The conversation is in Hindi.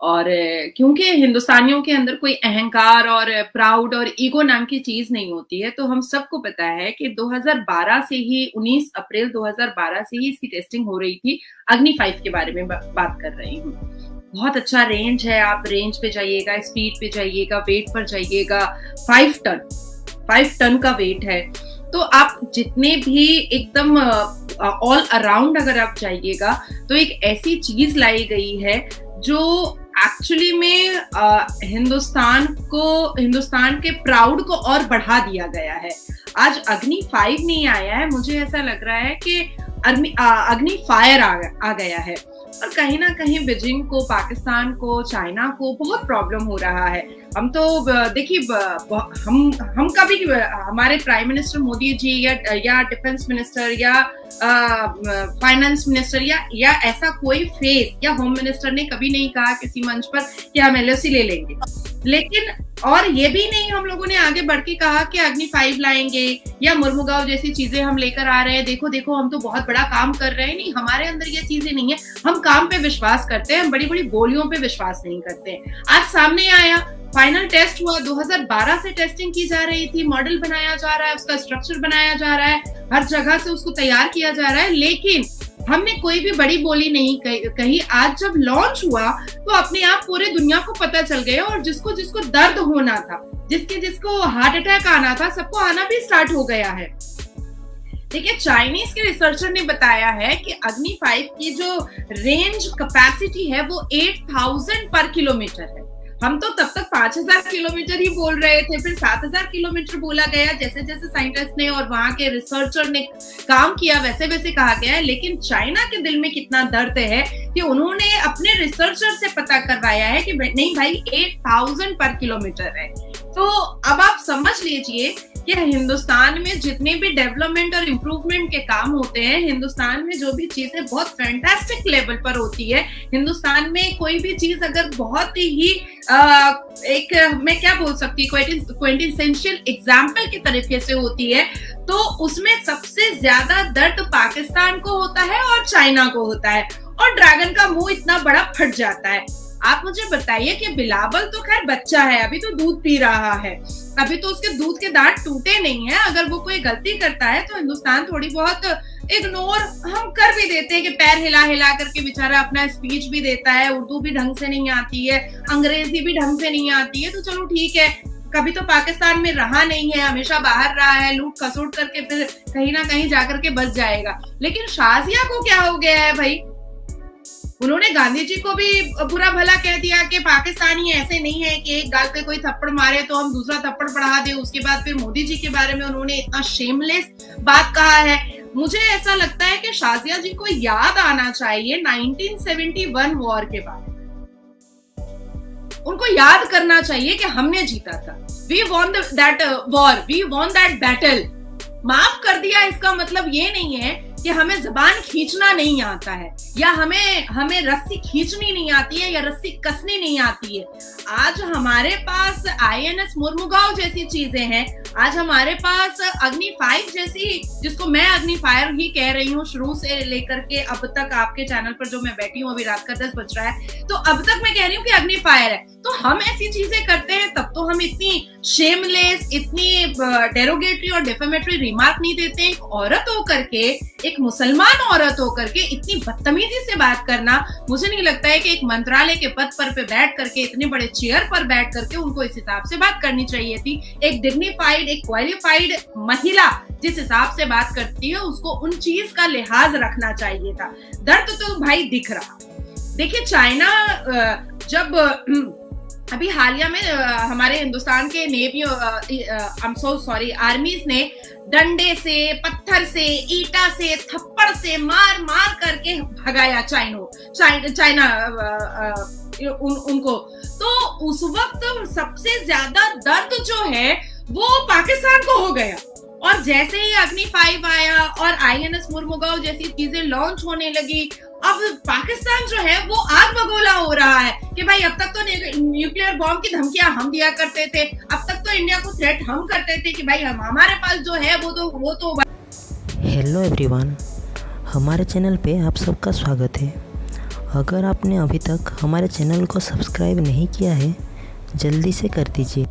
और क्योंकि हिंदुस्तानियों के अंदर कोई अहंकार और प्राउड और ईगो नाम की चीज़ नहीं होती है, तो हम सबको पता है कि 2012 से ही 19 अप्रैल 2012 से ही इसकी टेस्टिंग हो रही थी। अग्नि 5 के बारे में बात कर रही हूँ। बहुत अच्छा रेंज है, आप रेंज पे जाइएगा, स्पीड पे जाइएगा, वेट पर जाइएगा, 5 टन 5 टन का वेट है। तो आप जितने भी एकदम ऑल अराउंड अगर आप जाइएगा, तो एक ऐसी चीज़ लाई गई है जो एक्चुअली में हिंदुस्तान के प्राउड को और बढ़ा दिया गया है। आज अग्नि 5 नहीं आया है, मुझे ऐसा लग रहा है कि अग्नि फायर आ गया है। और कहीं ना कहीं बीजिंग को, पाकिस्तान को, चाइना को बहुत प्रॉब्लम हो रहा है। हम तो देखिए, हम कभी हमारे प्राइम मिनिस्टर मोदी जी या डिफेंस मिनिस्टर या फाइनेंस मिनिस्टर या ऐसा कोई फेस या होम मिनिस्टर ने कभी नहीं कहा किसी मंच पर कि हम एलओसी ले लेंगे। लेकिन और ये भी नहीं हम लोगों ने आगे बढ़ के कहा कि अग्नि 5 लाएंगे या मुर्मुगांव जैसी चीजें हम लेकर आ रहे हैं, देखो देखो हम तो बहुत बड़ा काम कर रहे हैं। नहीं, हमारे अंदर ये चीजें नहीं है। हम काम पे विश्वास करते हैं, हम बड़ी बड़ी गोलियों पे विश्वास नहीं करते। आज सामने आया, फाइनल टेस्ट हुआ, 2012 से टेस्टिंग की जा रही थी, मॉडल बनाया जा रहा है, उसका स्ट्रक्चर बनाया जा रहा है, हर जगह से उसको तैयार किया जा रहा है, लेकिन हमने कोई भी बड़ी बोली नहीं कही। आज जब लॉन्च हुआ तो अपने आप पूरे दुनिया को पता चल गया, और जिसको जिसको दर्द होना था, जिसको हार्ट अटैक आना था, सबको आना भी स्टार्ट हो गया है। देखिए, चाइनीज के रिसर्चर ने बताया है कि अग्नि 5 की जो रेंज कैपेसिटी है वो 8000 पर किलोमीटर है। हम तो तब तक 5000 किलोमीटर ही बोल रहे थे, फिर 7000 किलोमीटर बोला गया। जैसे जैसे साइंटिस्ट ने और वहां के रिसर्चर ने काम किया वैसे वैसे कहा गया है। लेकिन चाइना के दिल में कितना दर्द है कि उन्होंने अपने रिसर्चर से पता करवाया है कि नहीं भाई, 8000 पर किलोमीटर है। तो अब आप समझ लीजिए कि हिंदुस्तान में जितने भी डेवलपमेंट और इम्प्रूवमेंट के काम होते हैं, हिंदुस्तान में जो भी चीजें बहुत फैंटास्टिक लेवल पर होती है, हिंदुस्तान में कोई भी चीज अगर बहुत ही एक, मैं क्या बोल सकती हूँ, क्विंटेंशियल एग्जाम्पल के तरीके से होती है, तो उसमें सबसे ज्यादा दर्द पाकिस्तान को होता है और चाइना को होता है, और ड्रैगन का मुंह इतना बड़ा फट जाता है। आप मुझे बताइए कि बिलावल तो खैर बच्चा है, अभी तो दूध पी रहा है, अभी तो उसके दूध के दांत टूटे नहीं है। अगर वो कोई गलती करता है तो हिंदुस्तान थोड़ी बहुत इग्नोर हम कर भी देते हैं कि पैर हिला हिला करके बेचारा अपना स्पीच भी देता है, उर्दू भी ढंग से नहीं आती है, अंग्रेजी भी ढंग से नहीं आती है, तो चलो ठीक है, कभी तो पाकिस्तान में रहा नहीं है, हमेशा बाहर रहा है, लूट खसोट करके फिर कहीं ना कहीं जाकर के बच जाएगा। लेकिन शाजिया को क्या हो गया है भाई? उन्होंने गांधी जी को भी बुरा भला कह दिया कि पाकिस्तानी ऐसे नहीं है कि एक गाल पे कोई थप्पड़ मारे तो हम दूसरा थप्पड़ पढ़ा दे। उसके बाद फिर मोदी जी के बारे में उन्होंने इतना शेमलेस बात कहा है। मुझे ऐसा लगता है कि शाजिया जी को याद आना चाहिए 1971 वॉर के बारे में। उनको याद करना चाहिए कि हमने जीता था, we won that war, we won that battle. माफ कर दिया इसका मतलब ये नहीं है कि हमें जबान खींचना नहीं आता है, या हमें रस्सी खींचनी नहीं आती है, या रस्सी कसनी नहीं आती है। आज हमारे पास आईएनएस मुर्मुगांव जैसी चीजें हैं, आज हमारे पास अग्नि 5 जैसी, जिसको मैं अग्नि फायर ही कह रही हूँ शुरू से लेकर के अब तक, आपके चैनल पर जो मैं बैठी हूँ, अभी रात का 10 बज रहा है, तो अब तक मैं कह रही हूँ कि अग्नि फायर है। तो हम ऐसी चीजें करते हैं तब तो हम इतनी शेमलेस, इतनी डेरोगेटरी और डिफेमेटरी रिमार्क नहीं देते। एक औरत होकर के, एक मुसलमान औरत होकर के इतनी बदतमीजी से बात करना, मुझे नहीं लगता है कि एक मंत्रालय के पद पर पे बैठ करके, इतने बड़े चेयर पर बैठ करके उनको इस हिसाब से बात करनी चाहिए थी। एक डिग्निफाइड, एक क्वालिफाइड महिला जिस हिसाब से बात करती है, उसको उन चीज का लिहाज रखना चाहिए था। दर्द तो भाई दिख रहा। देखिए, चाइना जब अभी हालिया में हमारे हिंदुस्तान के नेवी, आर्मीज ने डंडे से, पत्थर से, ईटा से, थप्पड़ से मार मार करके भगाया चाइना उनको। तो उस वक्त सबसे ज्यादा दर्द जो है वो पाकिस्तान को हो गया। और जैसे ही अग्नि 5 आया और आईएनएस मुर्मुगांव जैसी चीजें लॉन्च होने लगी, अब पाकिस्तान जो है वो आग बगोला हो रहा है कि भाई अब तक तो न्यूक्लियर बॉम्ब की धमकियां हम दिया करते थे, अब तक तो इंडिया को थ्रेट हम करते थे कि भाई हमारे पास जो है वो तो। हेलो एवरीवन, हमारे चैनल पे आप सबका स्वागत है। अगर आपने अभी तक हमारे चैनल को सब्सक्राइब नहीं किया है, जल्दी से कर दीजिए।